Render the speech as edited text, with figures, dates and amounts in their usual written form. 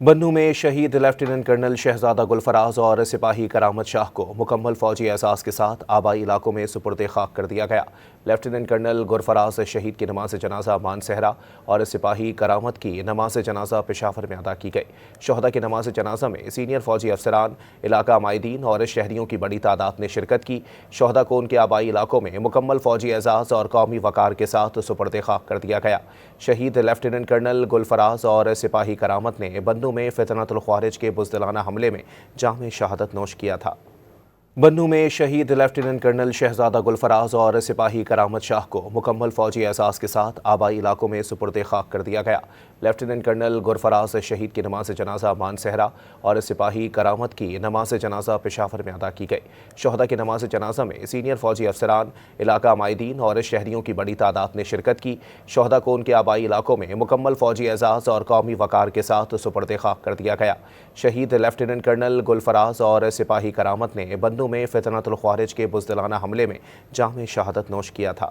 بنوں میں شہید lieutenant colonel شہزادہ گلفراز اور سپاہی کرامت شاہ کو مکمل فوجی اعزاز کے ساتھ آبائی علاقوں میں سپرد خاک کر دیا گیا۔ لیفٹیننٹ کرنل گلفراز شہید کی نماز جنازہ مانسہرہ اور سپاہی کرامت کی نماز جنازہ پشاور میں ادا کی گئی۔ شہداء کی نماز جنازہ میں سینئر فوجی افسران، علاقہ مائدین اور شہریوں کی بڑی تعداد نے شرکت کی۔ شہداء کو ان کے آبائی علاقوں میں مکمل فوجی اعزاز اور قومی وقار کے ساتھ سپرد خاک کر دیا گیا۔ شہید لیفٹیننٹ کرنل گلفراز اور سپاہی کرامت نے بنوں میں فتنۃ الخوارج کے بزدلانہ حملے میں جام شہادت نوش کیا تھا۔ بنوں میں شہید لیفٹیننٹ کرنل شہزادہ گلفراز اور سپاہی کرامت شاہ کو مکمل فوجی اعزاز کے ساتھ آبائی علاقوں میں سپرد خاک کر دیا گیا۔ لیفٹیننٹ کرنل گلفراز شہید کی نماز جنازہ مانسہرہ اور سپاہی کرامت کی نماز جنازہ پشاور میں ادا کی گئی۔ شہداء کی نماز جنازہ میں سینئر فوجی افسران، علاقہ مائدین اور شہریوں کی بڑی تعداد نے شرکت کی۔ شہداء کو ان کے آبائی علاقوں میں مکمل فوجی اعزاز اور قومی وقار کے ساتھ سپرد خاک کر دیا گیا۔ شہید لیفٹیننٹ کرنل گلفراز اور سپاہی کرامت نے بنوں میں فتنۃ الخوارج کے بزدلانہ حملے میں جام شہادت نوش کیا تھا۔